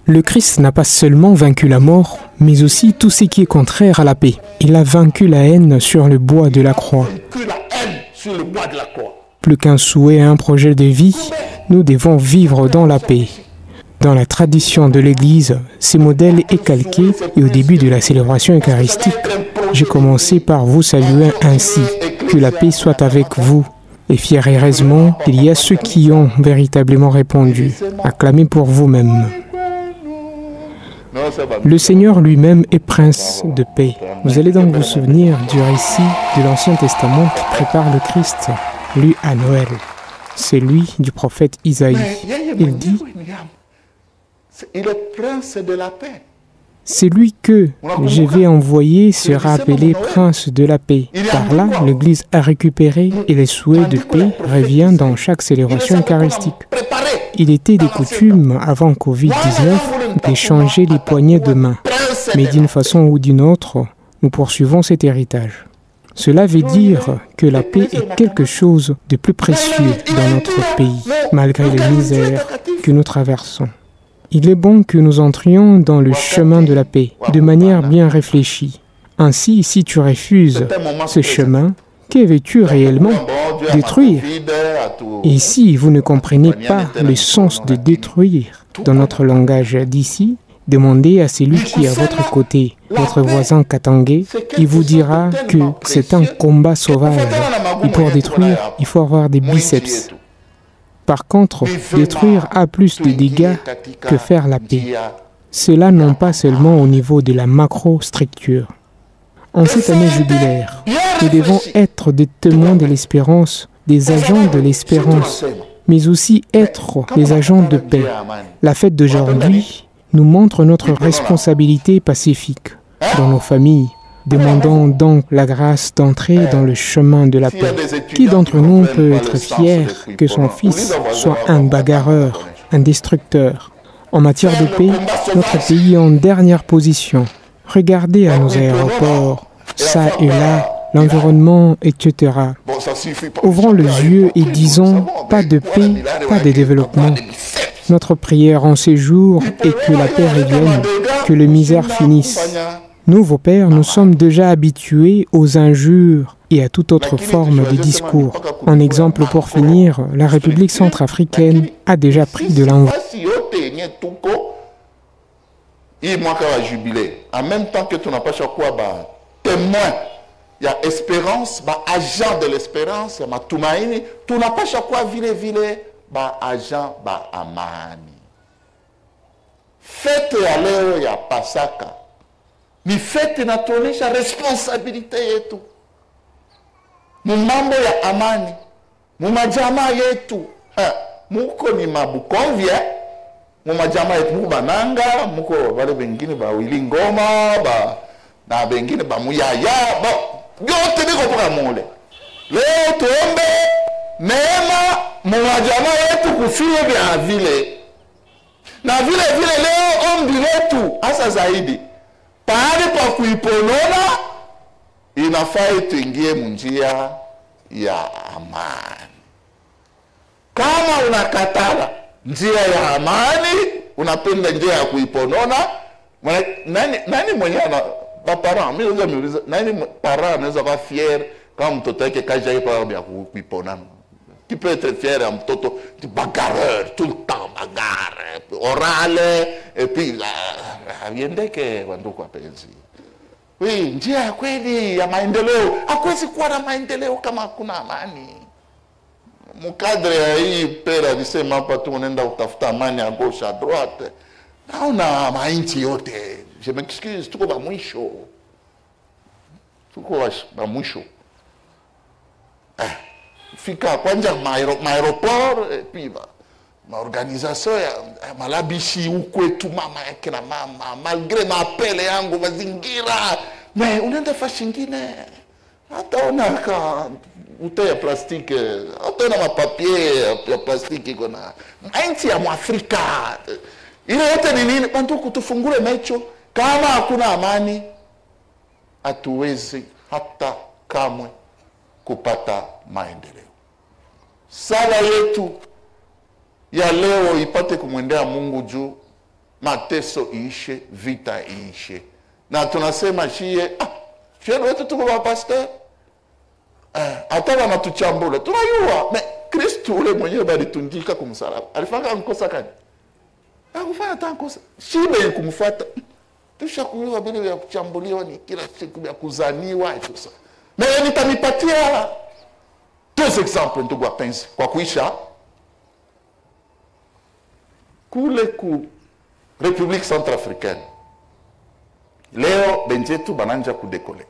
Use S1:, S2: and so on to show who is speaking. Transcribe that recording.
S1: Le Christ n'a pas seulement vaincu la mort, mais aussi tout ce qui est contraire à la paix. Il a vaincu la haine sur le bois de la croix. Plus qu'un souhait et un projet de vie, nous devons vivre dans la paix. Dans la tradition de l'Église, ce modèle est calqué et au début de la célébration eucharistique, j'ai commencé par vous saluer ainsi. Que la paix soit avec vous. Et fiéreusement, il y a ceux qui ont véritablement répondu. Acclamez pour vous-même. Le Seigneur lui-même est prince de paix. Vous allez donc vous souvenir du récit de l'Ancien Testament qui prépare le Christ, lu à Noël. C'est lui du prophète Isaïe. Il dit,
S2: il est prince de la paix.
S1: Celui que je vais envoyer sera appelé prince de la paix. Par là, l'Église a récupéré et les souhaits de paix reviennent dans chaque célébration eucharistique. Il était des coutumes avant Covid-19 d'échanger les poignées de main. Mais d'une façon ou d'une autre, nous poursuivons cet héritage. Cela veut dire que la paix est quelque chose de plus précieux dans notre pays, malgré les misères que nous traversons. Il est bon que nous entrions dans le chemin de la paix, de manière bien réfléchie. Ainsi, si tu refuses ce chemin, que veux-tu réellement détruire? Et si vous ne comprenez pas le sens de détruire dans notre langage d'ici, demandez à celui qui est à votre côté, votre voisin katangais, il vous dira que c'est un combat sauvage. Et pour détruire, il faut avoir des biceps. Par contre, détruire a plus de dégâts que faire la paix. Cela non pas seulement au niveau de la macro-structure. En cette année jubilaire, nous devons être des témoins de l'espérance, des agents de l'espérance, mais aussi être des agents de paix. La fête d'aujourd'hui nous montre notre responsabilité pacifique dans nos familles. Demandons donc la grâce d'entrer dans le chemin de la paix. Qui d'entre nous peut être fier que son fils soit un bagarreur, un destructeur? En matière de paix, notre pays est en dernière position. Regardez à nos aéroports, ça et là, l'environnement, etc. Ouvrons les yeux et disons, pas de paix, pas de développement. Notre prière en ces jours est que la paix revienne, que les misères finissent. Nous, vos pères, nous sommes déjà habitués aux injures et à toute autre forme de discours. En exemple, pour finir, la République centrafricaine a déjà pris de l'envol.
S2: En même temps que tu n'as pas chaque fois témoin, il y a espérance, agent de l'espérance, il y a tumaini, tu n'as pas chaque fois vile, agent, amani. Faites aller, il y a pasaka. Ni fete inatuonyesha responsabilite yetu mumambo ya amani mumajamaa yetu. Muko ni mabukovya mumajamaa yetu, muko bananga, muko wale wengine ba wili ngoma na wengine ba muyaya yote biko toka mule. Leo tuombe neema mumajamaa yetu kufie vya vile na vile leo ombi letu hasa zaidi pahali pa kuiponona inafaa tuingie munjia ya amani. Kama unakatala njia ya amani, unapenda njia ya kuiponona, nani mwenye ana bapara, mimi naweza miuliza, nani para anaweza kuwa fier kama mtoto wake kaja hapa ya kuiponana? Qui peut être fier à mtoto du bagarreur, tout le temps bagarre, orale, et puis viende que wanduku wapenzi. Oui, njia ya kweli ya maendeleo, hakuwezi kuwa na maendeleo kama hakuna amani. Mkadre ya hii pera alisema hapa tu unaenda utafuta amani à gauche à droite. Naona mainchi yote, je m'excuse, tuko ba mwisho. Tuko ba mwisho. Fika kwanja maeroport et puis maorganisation ya malabishi ukwetu mama yake na mama malgré mapele yangu mazingira mais unaenda fashi nyingine hata unaka ute ya plastiki hata na mapapier ya plastiki kuna nchi ya Mwafrika ile yote ni nini? Bantu kutufungule macho. Kama hakuna amani hatuwezi hata kamwe kupata maendeleo. sala yetu ya leo ipate kumwendea Mungu juu mateso iishe, vita iishe. Na tunasema shie shie wetu tuko wa pastor hata wanatuchambula tunayua Kristo ule mwenyewe balitundika kumsalaba alifanya nkosa gani? Hakufanya tankosa. Shibe kumfuata. Tushakuwa bila ya kuchambuliwa ni kila siku ya kuzaniwa et tout ça. Mais nitanipatia deux exemples ndugu wapenzi kwa kuisha. Kule ku République Centrafricaine. Leo benjetu bananja kudekole.